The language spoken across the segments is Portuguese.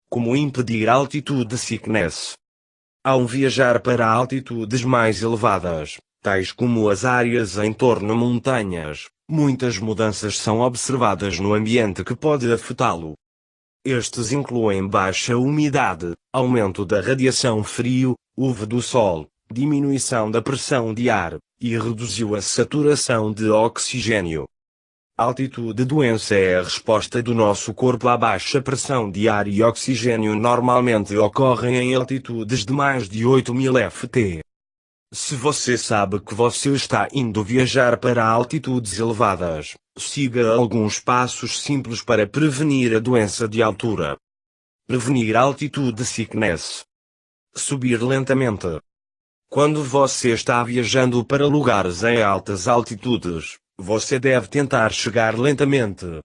Como impedir altitude sickness? Ao viajar para altitudes mais elevadas, tais como as áreas em torno de montanhas, muitas mudanças são observadas no ambiente que pode afetá-lo. Estes incluem baixa umidade, aumento da radiação frio, UV do sol, diminuição da pressão de ar, e reduziu a saturação de oxigênio. Altitude doença é a resposta do nosso corpo à baixa pressão de ar e oxigênio normalmente ocorrem em altitudes de mais de 8.000 ft. Se você sabe que você está indo viajar para altitudes elevadas, siga alguns passos simples para prevenir a doença de altura. Prevenir altitude sickness. Subir lentamente. Quando você está viajando para lugares em altas altitudes, você deve tentar chegar lentamente.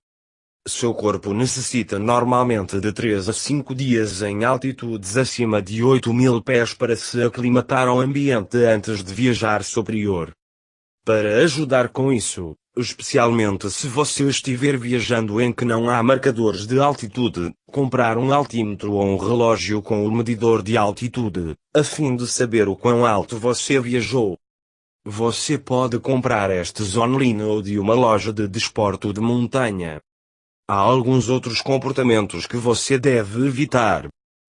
Seu corpo necessita normalmente de 3 a 5 dias em altitudes acima de 8.000 pés para se aclimatar ao ambiente antes de viajar superior. Para ajudar com isso, especialmente se você estiver viajando em que não há marcadores de altitude, comprar um altímetro ou um relógio com o medidor de altitude, a fim de saber o quão alto você viajou. Você pode comprar estes online ou de uma loja de desporto de montanha. Há alguns outros comportamentos que você deve evitar.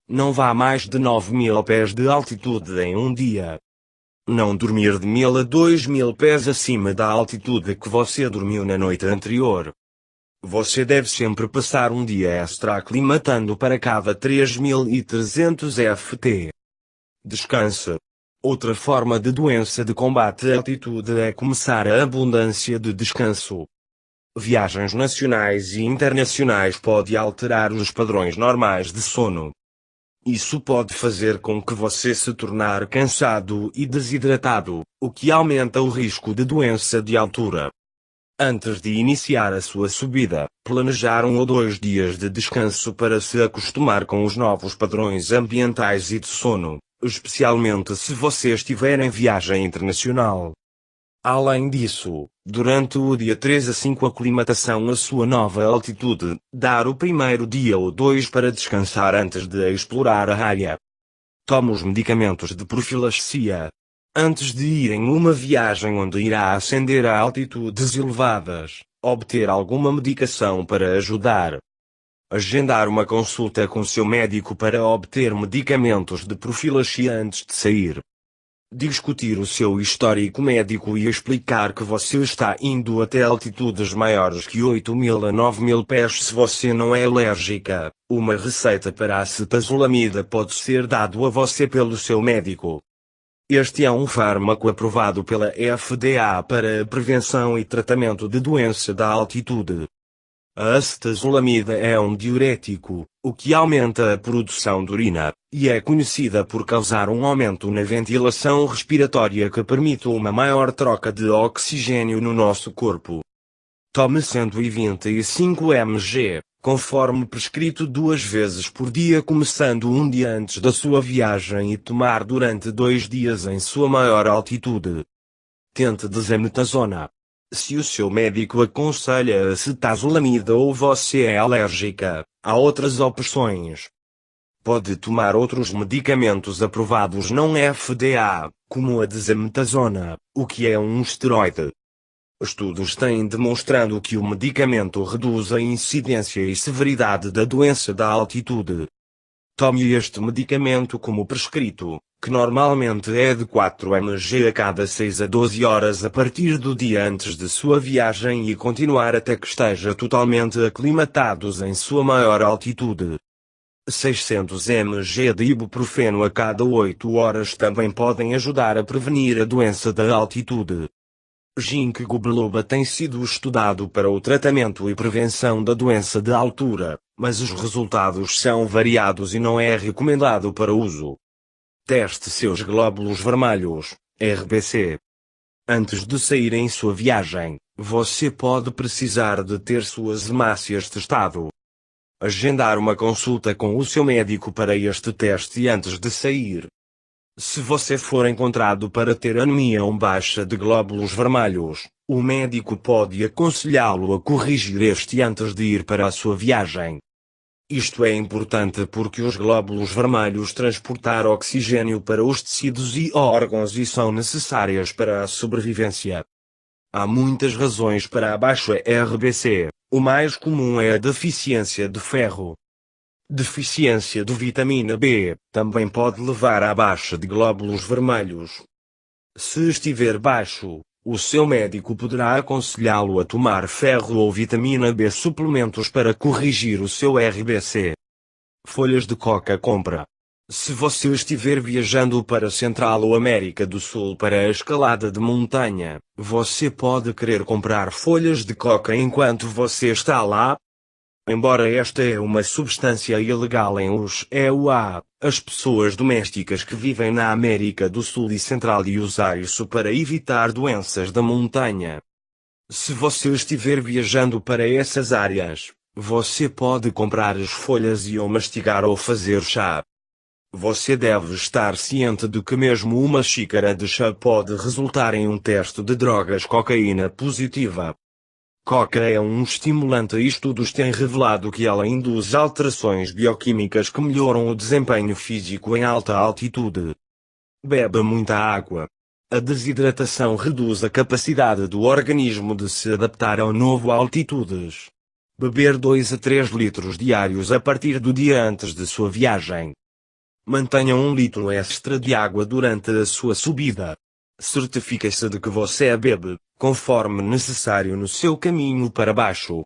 Não vá a mais de 9.000 pés de altitude em um dia. Não dormir de 1.000 a 2.000 pés acima da altitude que você dormiu na noite anterior. Você deve sempre passar um dia extra aclimatando para cada 3.300 ft. Descanse. Outra forma de doença de combate à altitude é começar a abundância de descanso. Viagens nacionais e internacionais podem alterar os padrões normais de sono. Isso pode fazer com que você se tornar cansado e desidratado, o que aumenta o risco de doença de altura. Antes de iniciar a sua subida, planejar 1 ou 2 dias de descanso para se acostumar com os novos padrões ambientais e de sono, especialmente se você estiver em viagem internacional. Além disso, durante o dia 3 a 5 aclimatação à sua nova altitude, dar o primeiro dia ou 2 para descansar antes de explorar a área. Tome os medicamentos de profilaxia. Antes de ir em uma viagem onde irá ascender a altitudes elevadas, obter alguma medicação para ajudar. Agendar uma consulta com seu médico para obter medicamentos de profilaxia antes de sair. Discutir o seu histórico médico e explicar que você está indo até altitudes maiores que 8.000 a 9.000 pés se você não é alérgica. Uma receita para acetazolamida pode ser dado a você pelo seu médico. Este é um fármaco aprovado pela FDA para a prevenção e tratamento de doença da altitude. A acetazolamida é um diurético, o que aumenta a produção de urina, e é conhecida por causar um aumento na ventilação respiratória que permite uma maior troca de oxigênio no nosso corpo. Tome 125 mg, conforme prescrito 2 vezes por dia começando um dia antes da sua viagem e tomar durante 2 dias em sua maior altitude. Tente desametasona. Se o seu médico aconselha acetazolamida ou você é alérgica, há outras opções. Pode tomar outros medicamentos aprovados não FDA, como a desametasona, o que é um esteroide. Estudos têm demonstrado que o medicamento reduz a incidência e severidade da doença da altitude. Tome este medicamento como prescrito, que normalmente é de 4 mg a cada 6 a 12 horas a partir do dia antes de sua viagem e continuar até que esteja totalmente aclimatados em sua maior altitude. 600 mg de ibuprofeno a cada 8 horas também podem ajudar a prevenir a doença da altitude. Ginkgo biloba tem sido estudado para o tratamento e prevenção da doença de altura, mas os resultados são variados e não é recomendado para uso. Teste seus glóbulos vermelhos, RBC. Antes de sair em sua viagem, você pode precisar de ter suas hemácias testado. Agendar uma consulta com o seu médico para este teste antes de sair. Se você for encontrado para ter anemia ou baixa de glóbulos vermelhos, o médico pode aconselhá-lo a corrigir este antes de ir para a sua viagem. Isto é importante porque os glóbulos vermelhos transportam oxigênio para os tecidos e órgãos e são necessárias para a sobrevivência. Há muitas razões para a baixa RBC, o mais comum é a deficiência de ferro. Deficiência de vitamina B também pode levar à baixa de glóbulos vermelhos. Se estiver baixo, o seu médico poderá aconselhá-lo a tomar ferro ou vitamina B suplementos para corrigir o seu RBC. Folhas de coca compra. Se você estiver viajando para Central ou América do Sul para a escalada de montanha, você pode querer comprar folhas de coca enquanto você está lá. Embora esta é uma substância ilegal em USA, as pessoas domésticas que vivem na América do Sul e Central e usam isso para evitar doenças da montanha. Se você estiver viajando para essas áreas, você pode comprar as folhas e ou mastigar ou fazer chá. Você deve estar ciente de que mesmo uma xícara de chá pode resultar em um teste de drogas cocaína positiva. Coca é um estimulante e estudos têm revelado que ela induz alterações bioquímicas que melhoram o desempenho físico em alta altitude. Beba muita água. A desidratação reduz a capacidade do organismo de se adaptar ao novo altitudes. Beber 2 a 3 litros diários a partir do dia antes de sua viagem. Mantenha 1 litro extra de água durante a sua subida. Certifique-se de que você a bebe, conforme necessário no seu caminho para baixo.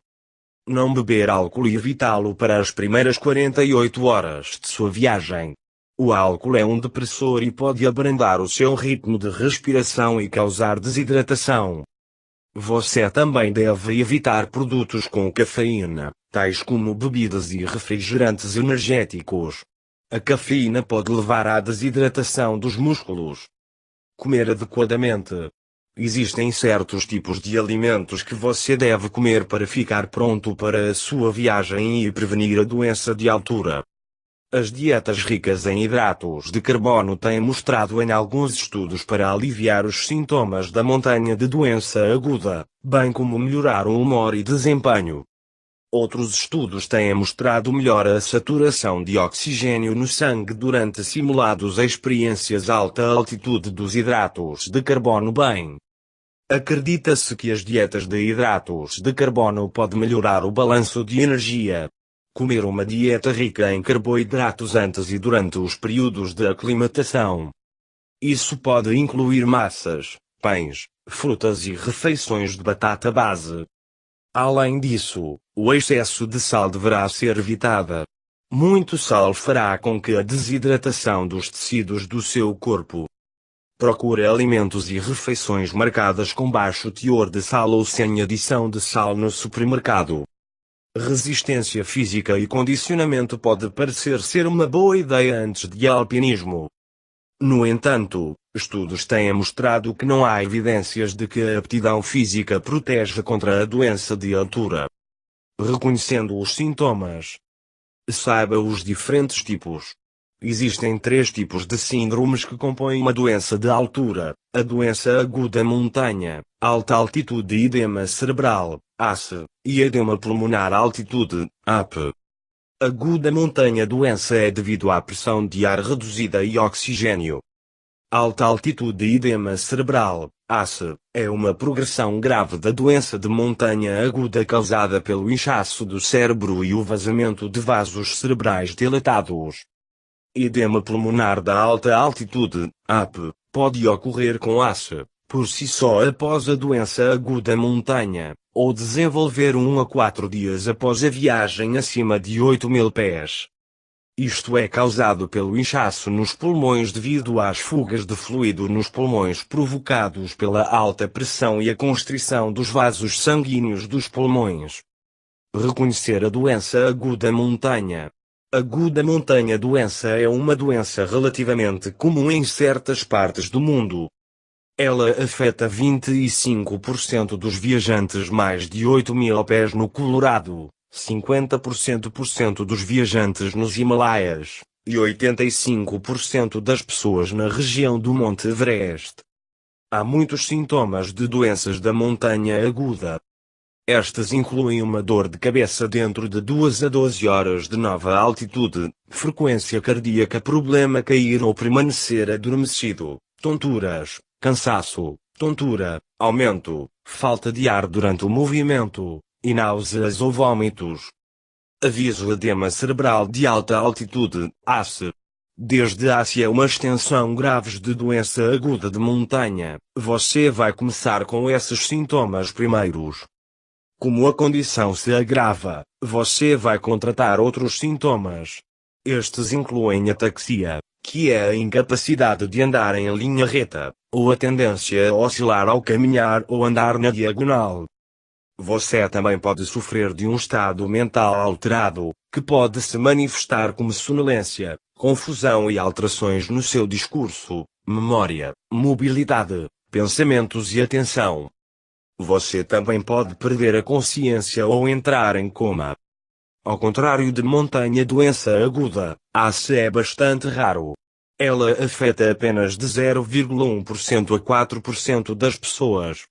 Não beber álcool e evitá-lo para as primeiras 48 horas de sua viagem. O álcool é um depressor e pode abrandar o seu ritmo de respiração e causar desidratação. Você também deve evitar produtos com cafeína, tais como bebidas e refrigerantes energéticos. A cafeína pode levar à desidratação dos músculos. Comer adequadamente. Existem certos tipos de alimentos que você deve comer para ficar pronto para a sua viagem e prevenir a doença de altura. As dietas ricas em hidratos de carbono têm mostrado em alguns estudos para aliviar os sintomas da montanha de doença aguda, bem como melhorar o humor e desempenho. Outros estudos têm mostrado melhor a saturação de oxigênio no sangue durante simulados experiências alta altitude dos hidratos de carbono bem. Acredita-se que as dietas de hidratos de carbono podem melhorar o balanço de energia. Comer uma dieta rica em carboidratos antes e durante os períodos de aclimatação. Isso pode incluir massas, pães, frutas e refeições de batata base. Além disso, o excesso de sal deverá ser evitada. Muito sal fará com que a desidratação dos tecidos do seu corpo. Procure alimentos e refeições marcadas com baixo teor de sal ou sem adição de sal no supermercado. Resistência física e condicionamento pode parecer ser uma boa ideia antes de alpinismo. No entanto, estudos têm mostrado que não há evidências de que a aptidão física protege contra a doença de altura. Reconhecendo os sintomas. Saiba os diferentes tipos. Existem 3 tipos de síndromes que compõem uma doença de altura: a doença aguda montanha, alta altitude e edema cerebral, ACE, e edema pulmonar altitude, AP. Aguda montanha doença é devido à pressão de ar reduzida e oxigênio. Alta altitude e edema cerebral, ACE, é uma progressão grave da doença de montanha aguda causada pelo inchaço do cérebro e o vazamento de vasos cerebrais dilatados. Edema pulmonar da alta altitude, AP, pode ocorrer com ACE, por si só após a doença aguda montanha, ou desenvolver 1 a 4 dias após a viagem acima de 8.000 pés. Isto é causado pelo inchaço nos pulmões devido às fugas de fluido nos pulmões provocados pela alta pressão e a constrição dos vasos sanguíneos dos pulmões. Reconhecer a doença aguda montanha. Aguda montanha doença é uma doença relativamente comum em certas partes do mundo. Ela afeta 25% dos viajantes mais de 8.000 pés no Colorado, 50% dos viajantes nos Himalaias, e 85% das pessoas na região do Monte Everest. Há muitos sintomas de doenças da montanha aguda. Estas incluem uma dor de cabeça dentro de 2 a 12 horas de nova altitude, frequência cardíaca, problema cair ou permanecer adormecido, tonturas, cansaço, tontura, aumento, falta de ar durante o movimento, e náuseas ou vômitos. Aviso: edema cerebral de alta altitude, ACE. Desde ACE é uma extensão graves de doença aguda de montanha, você vai começar com esses sintomas primeiros. Como a condição se agrava, você vai contratar outros sintomas. Estes incluem ataxia, que é a incapacidade de andar em linha reta, ou a tendência a oscilar ao caminhar ou andar na diagonal. Você também pode sofrer de um estado mental alterado, que pode se manifestar como sonolência, confusão e alterações no seu discurso, memória, mobilidade, pensamentos e atenção. Você também pode perder a consciência ou entrar em coma. Ao contrário de montanha, doença aguda, ACE é bastante raro. Ela afeta apenas de 0,1% a 4% das pessoas.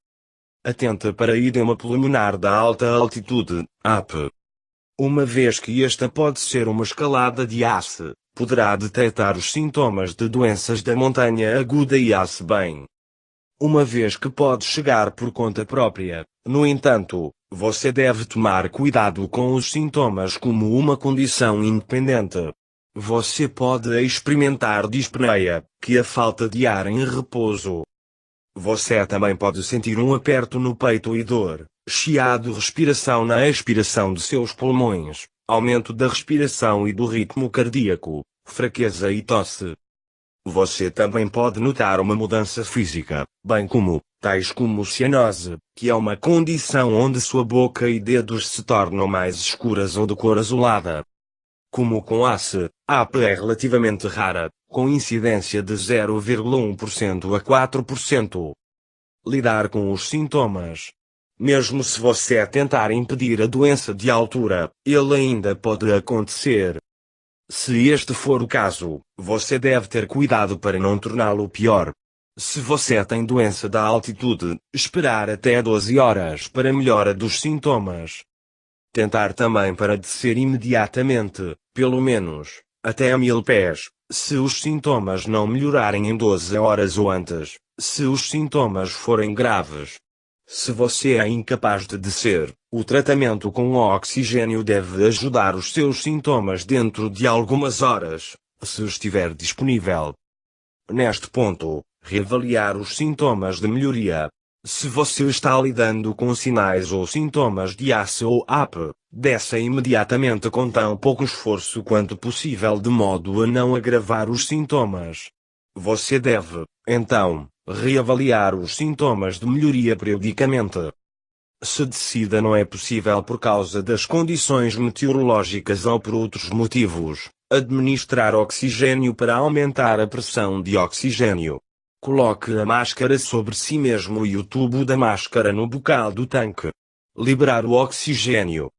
Atenta para edema pulmonar da alta altitude, AP. Uma vez que esta pode ser uma escalada de ACE, poderá detectar os sintomas de doenças da montanha aguda e ACE bem. Uma vez que pode chegar por conta própria, no entanto, você deve tomar cuidado com os sintomas como uma condição independente. Você pode experimentar dispneia, que é a falta de ar em repouso. Você também pode sentir um aperto no peito e dor, chiado, respiração na expiração de seus pulmões, aumento da respiração e do ritmo cardíaco, fraqueza e tosse. Você também pode notar uma mudança física, bem como, tais como cianose, que é uma condição onde sua boca e dedos se tornam mais escuras ou de cor azulada. Como com ACE, a AP é relativamente rara, com incidência de 0,1% a 4%. Lidar com os sintomas. Mesmo se você tentar impedir a doença de altura, ele ainda pode acontecer. Se este for o caso, você deve ter cuidado para não torná-lo pior. Se você tem doença da altitude, esperar até 12 horas para melhora dos sintomas. Tentar também para descer imediatamente, pelo menos, até 1000 pés, se os sintomas não melhorarem em 12 horas ou antes, se os sintomas forem graves. Se você é incapaz de descer, o tratamento com oxigênio deve ajudar os seus sintomas dentro de algumas horas, se estiver disponível. Neste ponto, reavaliar os sintomas de melhoria. Se você está lidando com sinais ou sintomas de ACE ou AP, desça imediatamente com tão pouco esforço quanto possível de modo a não agravar os sintomas. Você deve, então, reavaliar os sintomas de melhoria periodicamente. Se decida não é possível por causa das condições meteorológicas ou por outros motivos, administrar oxigênio para aumentar a pressão de oxigênio. Coloque a máscara sobre si mesmo e o tubo da máscara no bocal do tanque. Liberar o oxigênio.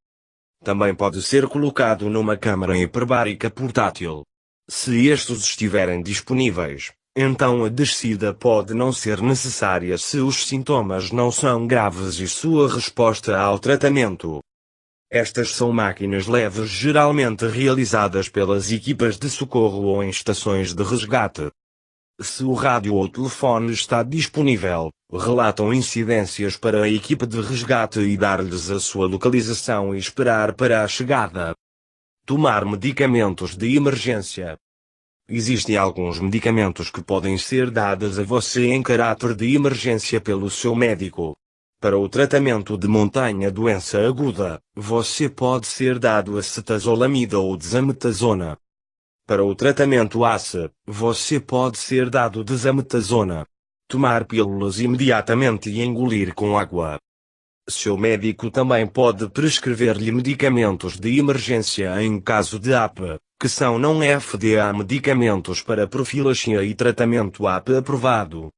Também pode ser colocado numa câmara hiperbárica portátil. Se estes estiverem disponíveis, então a descida pode não ser necessária se os sintomas não são graves e sua resposta ao tratamento. Estas são máquinas leves geralmente realizadas pelas equipas de socorro ou em estações de resgate. Se o rádio ou telefone está disponível, relatam incidências para a equipa de resgate e dar-lhes a sua localização e esperar para a chegada. Tomar medicamentos de emergência. Existem alguns medicamentos que podem ser dados a você em caráter de emergência pelo seu médico. Para o tratamento de montanha doença aguda, você pode ser dado acetazolamida ou desametasona. Para o tratamento ACE, você pode ser dado desametasona. Tomar pílulas imediatamente e engolir com água. Seu médico também pode prescrever-lhe medicamentos de emergência em caso de AP, que são não FDA medicamentos para profilaxia e tratamento AP aprovado.